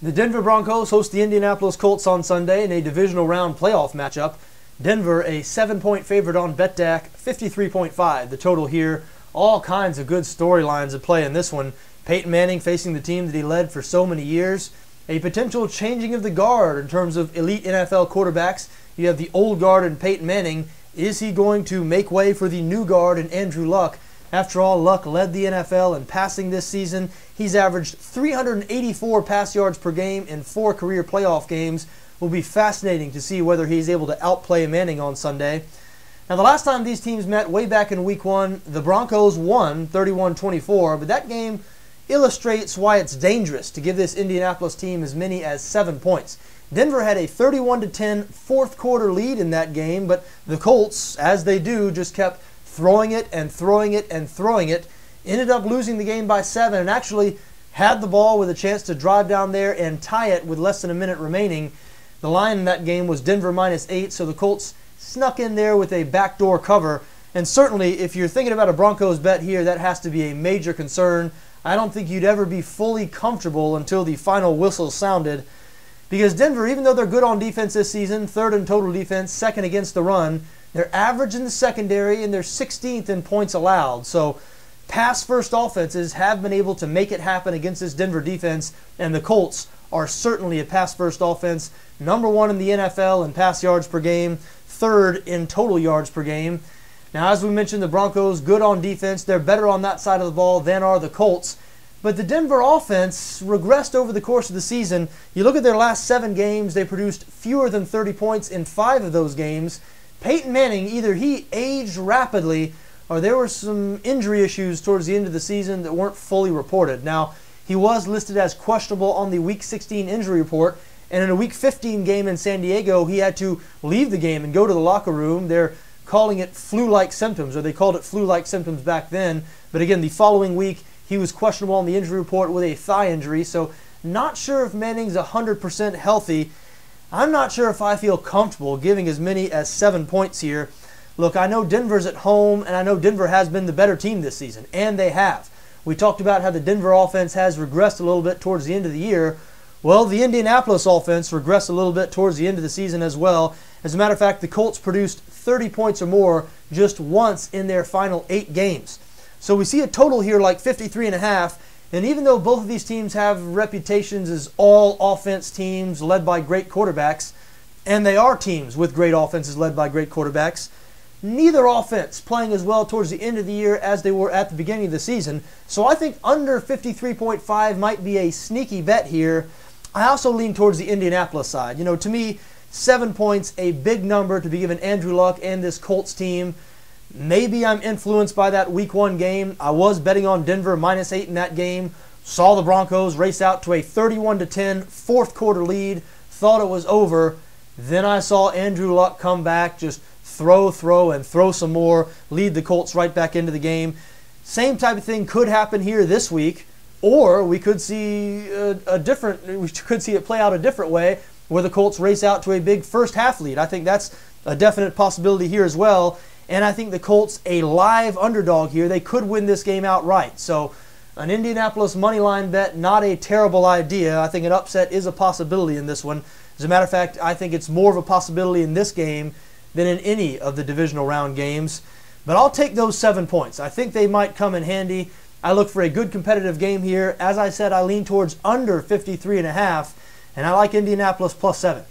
The Denver Broncos host the Indianapolis Colts on Sunday in a divisional round playoff matchup. Denver a 7-point favorite on BETDAQ, 53.5. The total here. All kinds of good storylines at play in this one. Peyton Manning facing the team that he led for so many years. A potential changing of the guard in terms of elite NFL quarterbacks. You have the old guard in Peyton Manning. Is he going to make way for the new guard in Andrew Luck? After all, Luck led the NFL in passing this season. He's averaged 384 pass yards per game in 4 career playoff games. Will be fascinating to see whether he's able to outplay Manning on Sunday. Now, the last time these teams met, way back in Week 1, the Broncos won 31-24, but that game illustrates why it's dangerous to give this Indianapolis team as many as 7 points. Denver had a 31-10 fourth quarter lead in that game, but the Colts, as they do, just kept throwing it and throwing it and throwing it. Ended up losing the game by 7 and actually had the ball with a chance to drive down there and tie it with less than a minute remaining. The line in that game was Denver -8, so the Colts snuck in there with a backdoor cover. And certainly, if you're thinking about a Broncos bet here, that has to be a major concern. I don't think you'd ever be fully comfortable until the final whistle sounded. Because Denver, even though they're good on defense this season, 3rd in total defense, 2nd against the run, they're average in the secondary and they're 16th in points allowed. So pass-first offenses have been able to make it happen against this Denver defense, and the Colts are certainly a pass-first offense, #1 in the NFL in pass yards per game, 3rd in total yards per game. Now, as we mentioned, the Broncos, good on defense. They're better on that side of the ball than are the Colts. But the Denver offense regressed over the course of the season. You look at their last 7 games, they produced fewer than 30 points in 5 of those games. Peyton Manning, either he aged rapidly or there were some injury issues towards the end of the season that weren't fully reported. Now, he was listed as questionable on the Week 16 injury report, and in a Week 15 game in San Diego, he had to leave the game and go to the locker room. They're calling it flu-like symptoms, or they called it flu-like symptoms back then. But again, the following week, he was questionable on the injury report with a thigh injury, so not sure if Manning's 100% healthy. I'm not sure if I feel comfortable giving as many as 7 points here. Look, I know Denver's at home, and I know Denver has been the better team this season, and they have. We talked about how the Denver offense has regressed a little bit towards the end of the year. Well, the Indianapolis offense regressed a little bit towards the end of the season as well. As a matter of fact, the Colts produced 30 points or more just once in their final 8 games. So we see a total here like 53.5. And even though both of these teams have reputations as all offense teams led by great quarterbacks, and they are teams with great offenses led by great quarterbacks, neither offense playing as well towards the end of the year as they were at the beginning of the season. So I think under 53.5 might be a sneaky bet here. I also lean towards the Indianapolis side. You know, to me, 7 points, a big number to be given Andrew Luck and this Colts team. Maybe I'm influenced by that Week 1 game. I was betting on Denver -8 in that game. Saw the Broncos race out to a 31-10 fourth quarter lead. Thought it was over. Then I saw Andrew Luck come back, just throw, and throw some more. Lead the Colts right back into the game. Same type of thing could happen here this week. Or we could see we could see it play out a different way, where the Colts race out to a big first half lead. I think that's a definite possibility here as well. And I think the Colts, a live underdog here, they could win this game outright. So an Indianapolis money line bet, not a terrible idea. I think an upset is a possibility in this one. As a matter of fact, I think it's more of a possibility in this game than in any of the divisional round games. But I'll take those 7 points. I think they might come in handy. I look for a good competitive game here. As I said, I lean towards under 53.5, and I like Indianapolis +7.